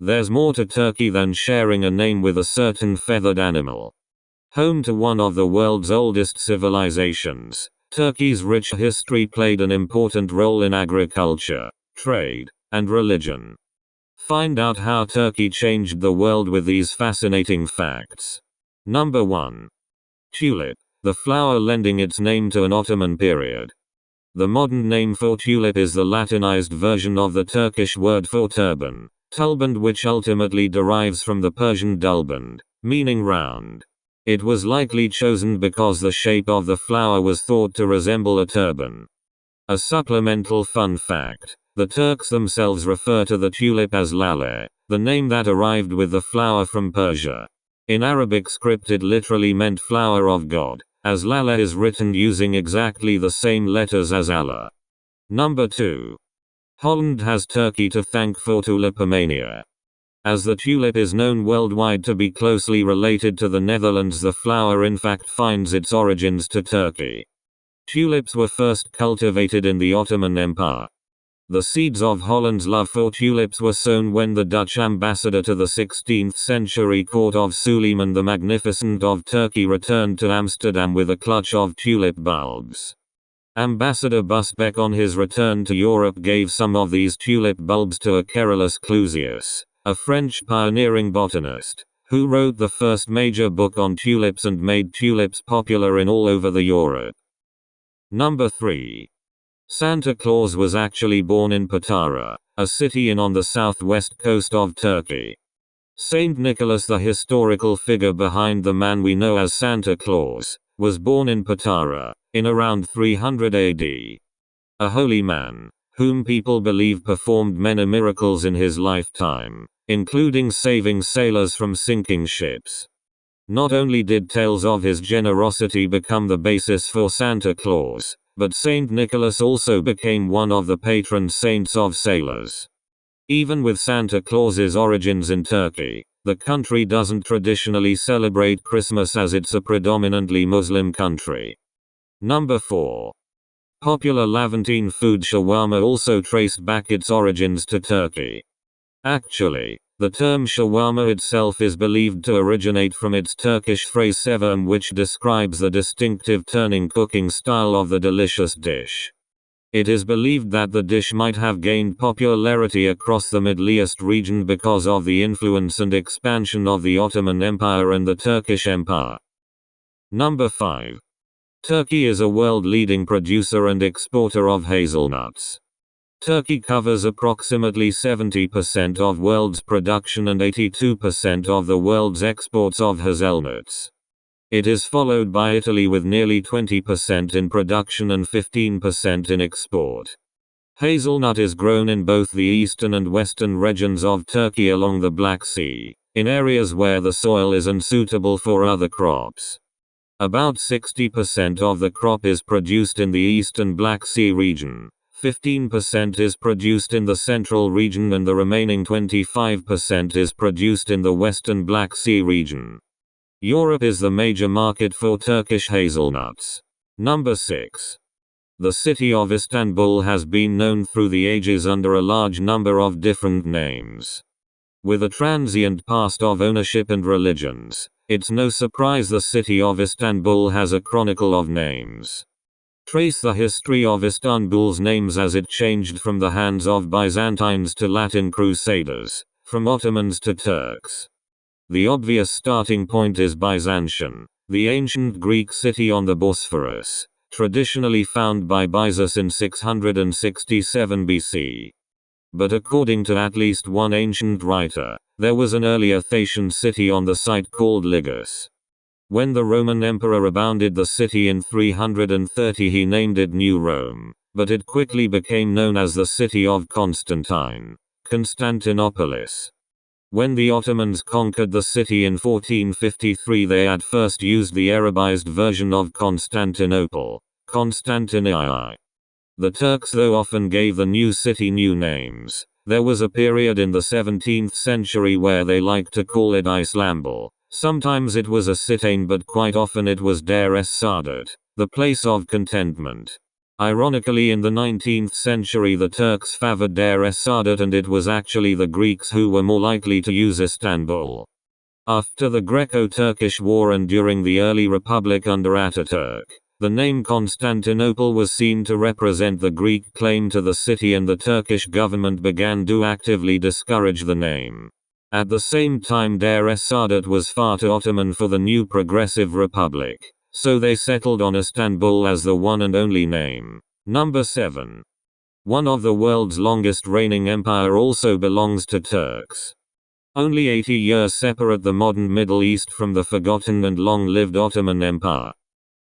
There's more to Turkey than sharing a name with a certain feathered animal. Home to one of the world's oldest civilizations, Turkey's rich history played an important role in agriculture, trade, and religion. Find out how Turkey changed the world with these fascinating facts. Number 1. Tulip, the flower lending its name to an Ottoman period. The modern name for tulip is the Latinized version of the Turkish word for turban, tulband, which ultimately derives from the Persian dulband, meaning round. It was likely chosen because the shape of the flower was thought to resemble a turban. A supplemental fun fact: the Turks themselves refer to the tulip as lale, the name that arrived with the flower from Persia. In Arabic script it literally meant flower of God, as lala is written using exactly the same letters as Allah. Number 2. Holland has Turkey to thank for tulipomania. As the tulip is known worldwide to be closely related to the Netherlands, the flower in fact finds its origins to Turkey. Tulips were first cultivated in the Ottoman Empire. The seeds of Holland's love for tulips were sown when the Dutch ambassador to the 16th century court of Suleiman the Magnificent of Turkey returned to Amsterdam with a clutch of tulip bulbs. Ambassador Busbecq on his return to Europe gave some of these tulip bulbs to a Carolus Clusius, a French pioneering botanist, who wrote the first major book on tulips and made tulips popular in all over the Europe. Number 3. Santa Claus was actually born in Patara, a city on the southwest coast of Turkey. Saint Nicholas, the historical figure behind the man we know as Santa Claus, was born in Patara, in around 300 AD. A holy man, whom people believe performed many miracles in his lifetime, including saving sailors from sinking ships. Not only did tales of his generosity become the basis for Santa Claus, but Saint Nicholas also became one of the patron saints of sailors. Even with Santa Claus's origins in Turkey, the country doesn't traditionally celebrate Christmas as it's a predominantly Muslim country. Number 4. Popular Levantine food shawarma also traced back its origins to Turkey. Actually, the term shawarma itself is believed to originate from its Turkish phrase sevam, which describes the distinctive turning cooking style of the delicious dish. It is believed that the dish might have gained popularity across the Middle East region because of the influence and expansion of the Ottoman Empire and the Turkish Empire. Number 5. Turkey is a world-leading producer and exporter of hazelnuts. Turkey covers approximately 70% of world's production and 82% of the world's exports of hazelnuts. It is followed by Italy with nearly 20% in production and 15% in export. Hazelnut is grown in both the eastern and western regions of Turkey along the Black Sea, in areas where the soil is unsuitable for other crops. About 60% of the crop is produced in the eastern Black Sea region. 15% is produced in the central region and the remaining 25% is produced in the western Black Sea region. Europe is the major market for Turkish hazelnuts. Number 6. The city of Istanbul has been known through the ages under a large number of different names. With a transient past of ownership and religions, it's no surprise the city of Istanbul has a chronicle of names. Trace the history of Istanbul's names as it changed from the hands of Byzantines to Latin crusaders, from Ottomans to Turks. The obvious starting point is Byzantium, the ancient Greek city on the Bosphorus, traditionally found by Byzas in 667 BC. But according to at least one ancient writer, there was an earlier Thracian city on the site called Ligus. When the Roman emperor abounded the city in 330, he named it New Rome, but it quickly became known as the city of Constantine, Constantinopolis. When the Ottomans conquered the city in 1453, they at first used the Arabized version of Constantinople, Constantinii. The Turks though often gave the new city new names. There was a period in the 17th century where they liked to call it Istanbul. Sometimes it was a Citane, but quite often it was Dar es Saadat, the place of contentment. Ironically, in the 19th century the Turks favored Deir es-Saadat, and it was actually the Greeks who were more likely to use Istanbul. After the Greco-Turkish War and during the early republic under Ataturk, the name Constantinople was seen to represent the Greek claim to the city, and the Turkish government began to actively discourage the name. At the same time, Deir es-Saadat was far too Ottoman for the new progressive republic, so they settled on Istanbul as the one and only name. Number 7. One of the world's longest reigning empire also belongs to Turks. Only 80 years separate the modern Middle East from the forgotten and long-lived Ottoman Empire.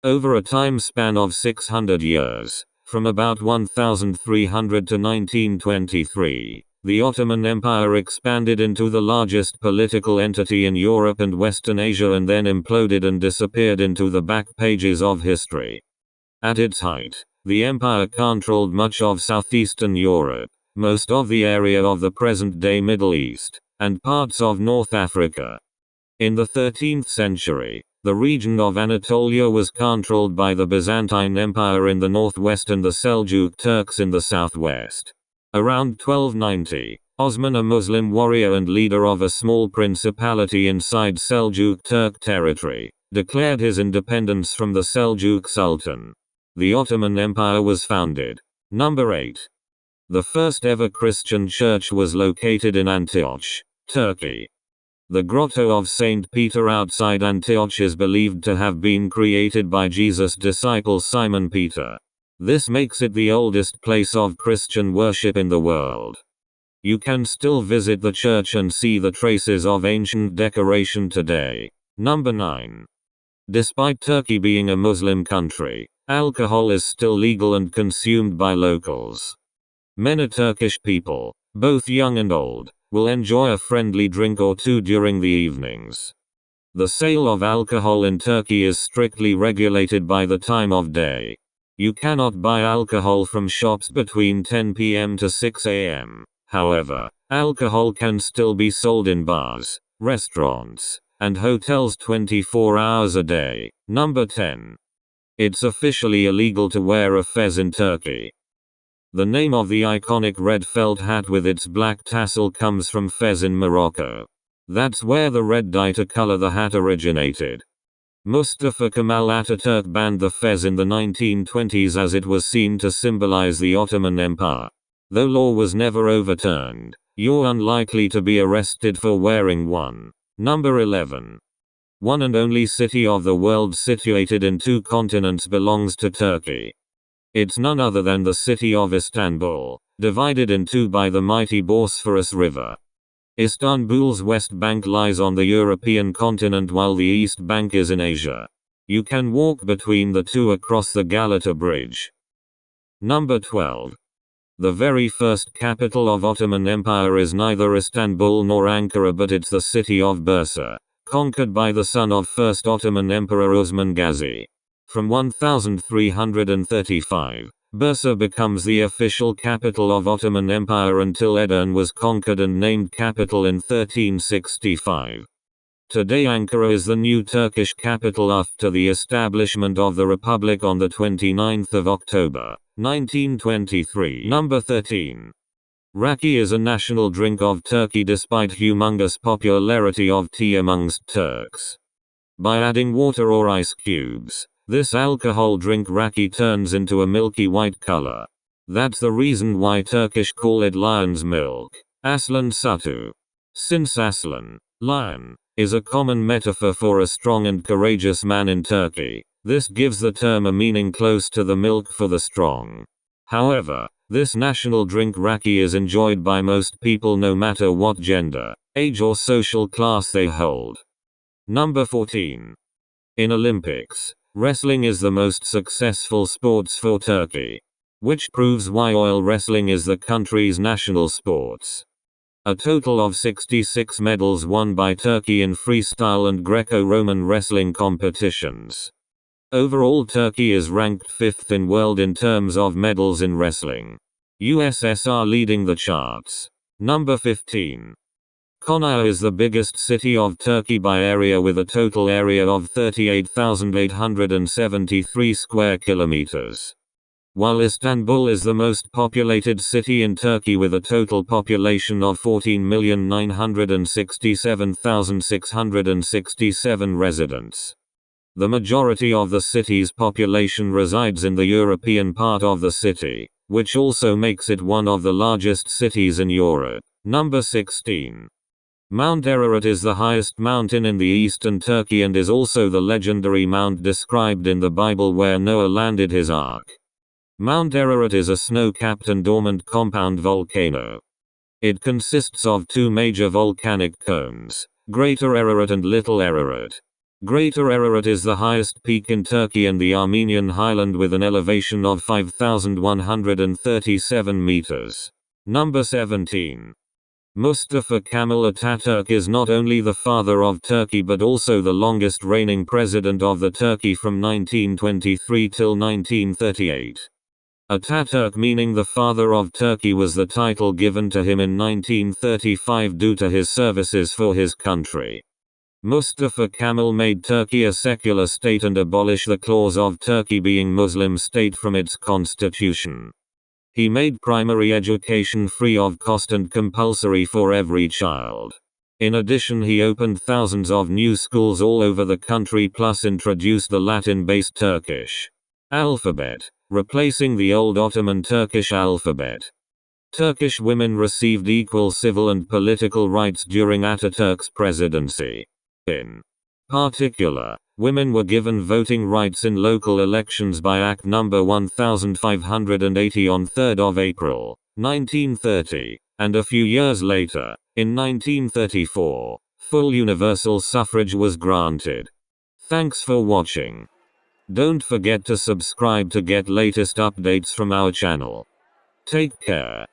Over a time span of 600 years, from about 1300 to 1923, the Ottoman Empire expanded into the largest political entity in Europe and Western Asia, and then imploded and disappeared into the back pages of history. At its height, the empire controlled much of southeastern Europe, most of the area of the present-day Middle East, and parts of North Africa. In the 13th century, the region of Anatolia was controlled by the Byzantine Empire in the northwest and the Seljuk Turks in the southwest. Around 1290, Osman, a Muslim warrior and leader of a small principality inside Seljuk Turk territory, declared his independence from the Seljuk Sultan. The Ottoman Empire was founded. Number 8. The first ever Christian church was located in Antioch, Turkey. The Grotto of St. Peter outside Antioch is believed to have been created by Jesus' disciple Simon Peter. This makes it the oldest place of Christian worship in the world. You can still visit the church and see the traces of ancient decoration today. Number 9. Despite Turkey being a Muslim country, alcohol is still legal and consumed by locals. Many Turkish people, both young and old, will enjoy a friendly drink or two during the evenings. The sale of alcohol in Turkey is strictly regulated by the time of day. You cannot buy alcohol from shops between 10 p.m. to 6 a.m. However, alcohol can still be sold in bars, restaurants, and hotels 24 hours a day. Number 10. It's officially illegal to wear a fez in Turkey. The name of the iconic red felt hat with its black tassel comes from Fez in Morocco. That's where the red dye to color the hat originated. Mustafa Kemal Ataturk banned the fez in the 1920s as it was seen to symbolize the Ottoman Empire. Though law was never overturned, you're unlikely to be arrested for wearing one. Number 11. One and only city of the world situated in 2 continents belongs to Turkey. It's none other than the city of Istanbul, divided in 2 by the mighty Bosphorus River. Istanbul's west bank lies on the European continent while the east bank is in Asia. You can walk between the 2 across the Galata Bridge. Number 12. The very first capital of Ottoman Empire is neither Istanbul nor Ankara, but it's the city of Bursa, conquered by the son of first Ottoman Emperor Osman Gazi. From 1335, Bursa becomes the official capital of Ottoman Empire until Edirne was conquered and named capital in 1365. Today Ankara is the new Turkish capital after the establishment of the Republic on the 29th of October, 1923. Number 13. Raki is a national drink of Turkey despite humongous popularity of tea amongst Turks. By adding water or ice cubes, this alcohol drink raki turns into a milky white color. That's the reason why Turkish call it lion's milk, aslan sutu. Since aslan, lion, is a common metaphor for a strong and courageous man in Turkey, this gives the term a meaning close to the milk for the strong. However, this national drink raki is enjoyed by most people no matter what gender, age or social class they hold. Number 14. In Olympics, wrestling is the most successful sports for Turkey, which proves why oil wrestling is the country's national sports. A total of 66 medals won by Turkey in freestyle and Greco-Roman wrestling competitions. Overall, Turkey is ranked 5th in world in terms of medals in wrestling. USSR leading the charts. Number 15. Konya is the biggest city of Turkey by area with a total area of 38,873 square kilometers. While Istanbul is the most populated city in Turkey with a total population of 14,967,667 residents. The majority of the city's population resides in the European part of the city, which also makes it one of the largest cities in Europe. Number 16. Mount Ararat is the highest mountain in the eastern Turkey and is also the legendary mount described in the Bible where Noah landed his ark. Mount Ararat is a snow-capped and dormant compound volcano. It consists of two major volcanic cones, Greater Ararat and Little Ararat. Greater Ararat is the highest peak in Turkey and the Armenian highland with an elevation of 5,137 meters. Number 17. Mustafa Kemal Atatürk is not only the father of Turkey but also the longest reigning president of the Turkey from 1923 till 1938. Atatürk, meaning the father of Turkey, was the title given to him in 1935 due to his services for his country. Mustafa Kemal made Turkey a secular state and abolished the clause of Turkey being Muslim state from its constitution. He made primary education free of cost and compulsory for every child. In addition, he opened thousands of new schools all over the country plus introduced the Latin-based Turkish alphabet, replacing the old Ottoman Turkish alphabet. Turkish women received equal civil and political rights during Atatürk's presidency. In particular, women were given voting rights in local elections by Act No. 1580 on 3 April, 1930, and a few years later, in 1934, full universal suffrage was granted. Thanks for watching. Don't forget to subscribe to get latest updates from our channel. Take care.